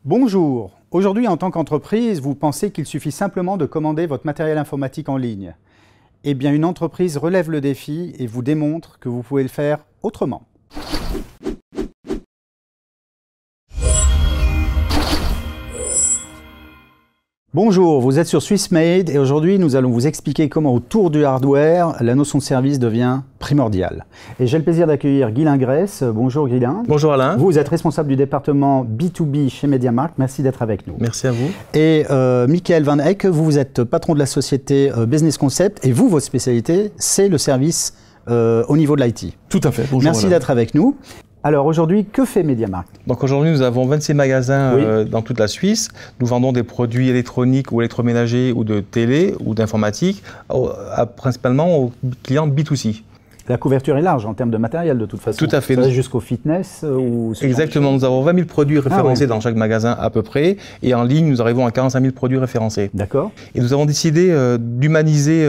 Bonjour. Aujourd'hui, en tant qu'entreprise, vous pensez qu'il suffit simplement de commander votre matériel informatique en ligne. Eh bien, une entreprise relève le défi et vous démontre que vous pouvez le faire autrement. Bonjour, vous êtes sur Swissmade et aujourd'hui nous allons vous expliquer comment autour du hardware, la notion de service devient primordiale. Et j'ai le plaisir d'accueillir Guylain Grèce. Bonjour Guylain. Bonjour Alain. Vous êtes responsable du département B2B chez MediaMarkt. Merci d'être avec nous. Merci à vous. Et Michael Van Eyck, vous êtes patron de la société Business Concept et vous, votre spécialité, c'est le service au niveau de l'IT. Tout à fait. Bonjour. Merci d'être avec nous. Alors aujourd'hui, que fait MediaMarkt? Donc aujourd'hui, nous avons 26 magasins dans toute la Suisse. Nous vendons des produits électroniques ou électroménagers ou de télé ou d'informatique, principalement aux clients B2C. La couverture est large en termes de matériel de toute façon. Tout à fait. Ça va jusqu'au fitness ou Exactement. Nous avons 20 000 produits référencés dans chaque magasin à peu près. Et en ligne, nous arrivons à 45 000 produits référencés. D'accord. Et nous avons décidé d'humaniser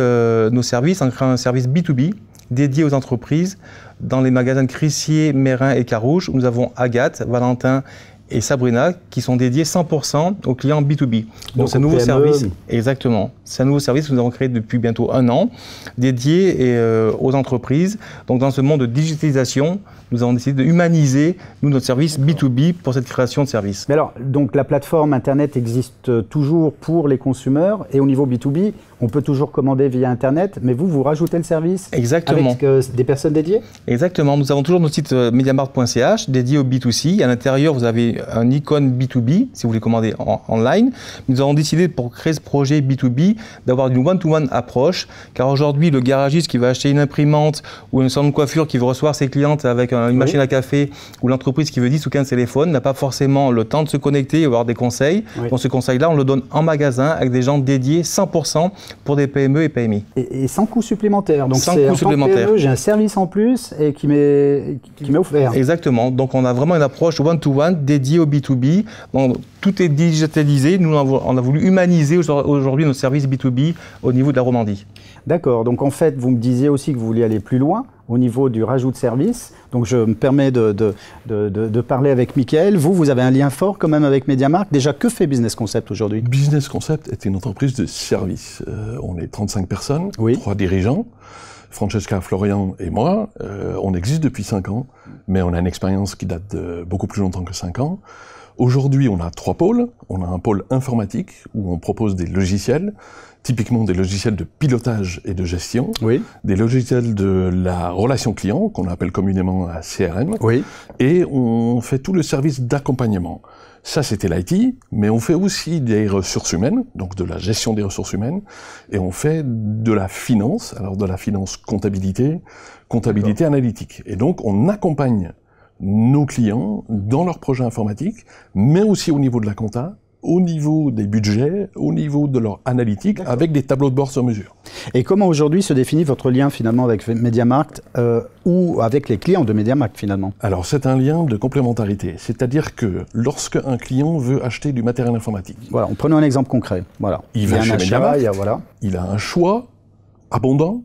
nos services en créant un service B2B dédié aux entreprises. Dans les magasins de Crissier, Mérin et Carouge, nous avons Agathe, Valentin et Sabrina qui sont dédiés 100% aux clients B2B. Donc c'est un nouveau service. Exactement. C'est un nouveau service que nous avons créé depuis bientôt 1 an, dédié aux entreprises. Donc dans ce monde de digitalisation, nous avons décidé de humaniser notre service B2B pour cette création de service. Mais alors, donc la plateforme Internet existe toujours pour les consommateurs et au niveau B2B, on peut toujours commander via Internet, mais vous rajoutez le service. Exactement. Avec des personnes dédiées? Exactement. Nous avons toujours notre site mediamarkt.ch dédié au B2C. À l'intérieur, vous avez un icône B2B si vous voulez commander en ligne. Nous avons décidé pour créer ce projet B2B d'avoir une one-to-one approche, car aujourd'hui, le garagiste qui va acheter une imprimante ou un salon de coiffure qui veut recevoir ses clientes avec une machine à café ou l'entreprise qui veut 10 ou 15 téléphones n'a pas forcément le temps de se connecter et avoir des conseils. Donc ce conseil-là, on le donne en magasin avec des gens dédiés 100% pour des PME et PMI. Et sans coût supplémentaire. Donc sans coût supplémentaire. J'ai un service en plus et qui m'est offert. Exactement. Donc on a vraiment une approche one-to-one dédiée au B2B. Donc, tout est digitalisé. Nous, on a voulu humaniser aujourd'hui notre service B2B au niveau de la Romandie. D'accord. Donc en fait, vous me disiez aussi que vous vouliez aller plus loin au niveau du rajout de services. Donc je me permets de parler avec Michael. Vous avez un lien fort quand même avec MediaMarkt. Déjà, que fait Business Concept aujourd'hui? Business Concept est une entreprise de service. On est 35 personnes, 3 dirigeants, Francesca, Florian et moi. On existe depuis 5 ans, mais on a une expérience qui date de beaucoup plus longtemps que 5 ans. Aujourd'hui, on a 3 pôles. On a un pôle informatique où on propose des logiciels, typiquement des logiciels de pilotage et de gestion, des logiciels de la relation client, qu'on appelle communément un CRM, et on fait tout le service d'accompagnement. Ça, c'était l'IT, mais on fait aussi des ressources humaines, donc de la gestion des ressources humaines, et on fait de la finance, alors de la finance comptabilité analytique. Et donc, on accompagne nos clients dans leurs projets informatiques, mais aussi au niveau de la compta, au niveau des budgets, au niveau de leur analytique, avec des tableaux de bord sur mesure. Et comment aujourd'hui se définit votre lien finalement avec MediaMarkt ou avec les clients de MediaMarkt finalement? Alors c'est un lien de complémentarité, c'est-à-dire que lorsque un client veut acheter du matériel informatique... Voilà, prenons un exemple concret. Voilà. Il va chez MediaMarkt, il a un choix abondant,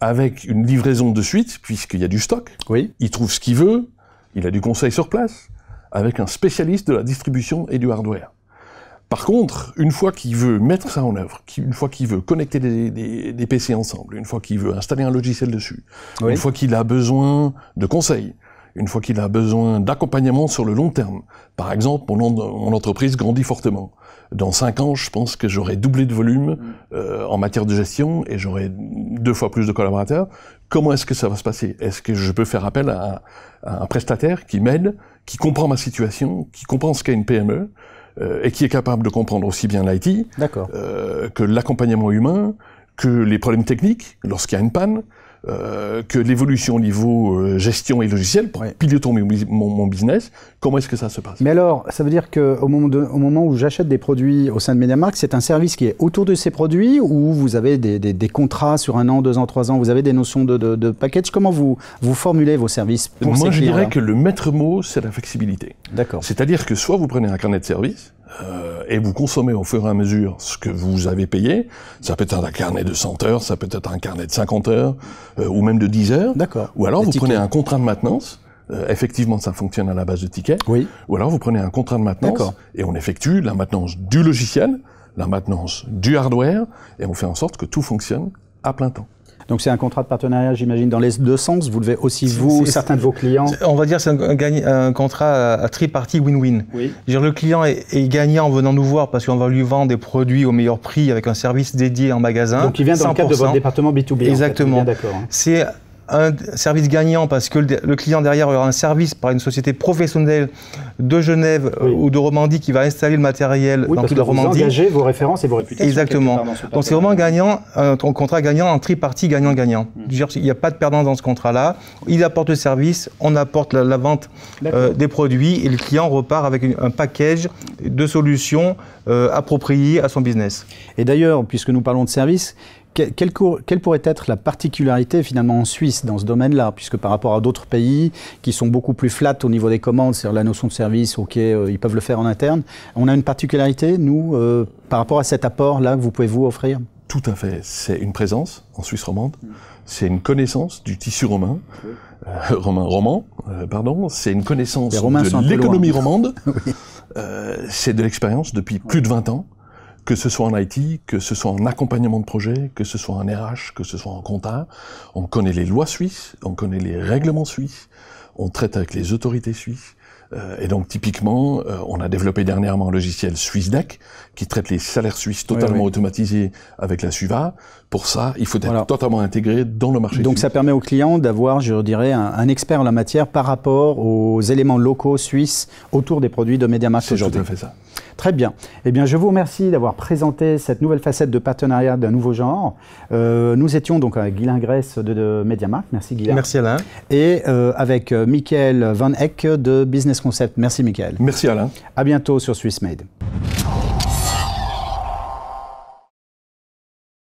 avec une livraison de suite, puisqu'il y a du stock, il trouve ce qu'il veut, il a du conseil sur place, avec un spécialiste de la distribution et du hardware. Par contre, une fois qu'il veut mettre ça en œuvre, une fois qu'il veut connecter des PC ensemble, une fois qu'il veut installer un logiciel dessus, une fois qu'il a besoin de conseils, une fois qu'il a besoin d'accompagnement sur le long terme, par exemple, mon entreprise grandit fortement. Dans 5 ans, je pense que j'aurai doublé de volume en matière de gestion et j'aurai 2 fois plus de collaborateurs. Comment est-ce que ça va se passer? Est-ce que je peux faire appel à un prestataire qui m'aide, qui comprend ma situation, qui comprend ce qu'est une PME, et qui est capable de comprendre aussi bien l'IT que l'accompagnement humain, que les problèmes techniques lorsqu'il y a une panne, que l'évolution au niveau gestion et logiciel pour piloter mon business. Comment est-ce que ça se passe? Mais alors, ça veut dire qu'au moment où j'achète des produits au sein de MediaMarkt, c'est un service qui est autour de ces produits ou vous avez des contrats sur 1 an, 2 ans, 3 ans, vous avez des notions de package? Comment vous formulez vos services pour ces clients-là? Moi, je dirais que le maître mot, c'est la flexibilité. D'accord. C'est-à-dire que soit vous prenez un carnet de service, et vous consommez au fur et à mesure ce que vous avez payé. Ça peut être un carnet de 100 heures, ça peut être un carnet de 50 heures, ou même de 10 heures. D'accord. Ou alors vous prenez un contrat de maintenance effectivement ça fonctionne à la base de tickets, oui. ou alors vous prenez un contrat de maintenance et on effectue la maintenance du logiciel, la maintenance du hardware, et on fait en sorte que tout fonctionne à plein temps. Donc c'est un contrat de partenariat, j'imagine, dans les deux sens. Vous levez aussi, vous, certains de vos clients. On va dire c'est un contrat à tripartie win-win. Oui. Le client est gagnant en venant nous voir parce qu'on va lui vendre des produits au meilleur prix avec un service dédié en magasin. Donc il vient dans le cadre de votre département B2B. Exactement. En fait. D'accord. C'est un service gagnant parce que le client derrière aura un service par une société professionnelle de Genève ou de Romandie qui va installer le matériel dans toute la Romandie. Vous engagez vos références et vos réputations. Exactement. Donc c'est vraiment gagnant, un contrat gagnant en tripartie gagnant-gagnant. Il n'y a pas de perdant dans ce contrat-là. Il apporte le service, on apporte la vente des produits et le client repart avec un package de solutions appropriées à son business. Et d'ailleurs, puisque nous parlons de service, quelle pourrait être la particularité finalement en Suisse dans ce domaine-là, puisque par rapport à d'autres pays qui sont beaucoup plus flat au niveau des commandes, c'est-à-dire la notion de service, ok, ils peuvent le faire en interne, on a une particularité, nous, par rapport à cet apport-là que vous pouvez vous offrir? Tout à fait, c'est une présence en Suisse romande, c'est une connaissance du tissu romain, c'est une connaissance de l'économie romande, c'est de l'expérience depuis plus de 20 ans, que ce soit en IT, que ce soit en accompagnement de projet, que ce soit en RH, que ce soit en compta. On connaît les lois suisses, on connaît les règlements suisses, on traite avec les autorités suisses. Et donc typiquement, on a développé dernièrement un logiciel SwissDeck qui traite les salaires suisses totalement automatisés avec la SUVA. Pour ça, il faut être totalement intégré dans le marché suisse. Donc ça permet aux clients d'avoir, je dirais, un expert en la matière par rapport aux éléments locaux suisses autour des produits de MediaMarkt aujourd'hui. C'est tout à fait ça. Très bien. Eh bien, je vous remercie d'avoir présenté cette nouvelle facette de partenariat d'un nouveau genre. Nous étions donc avec Guylain Grèce de MediaMarkt. Merci Guylain. Merci Alain. Et avec Michael Van Eck de Business Concept. Merci Michael. Merci Alain. À bientôt sur Swissmade.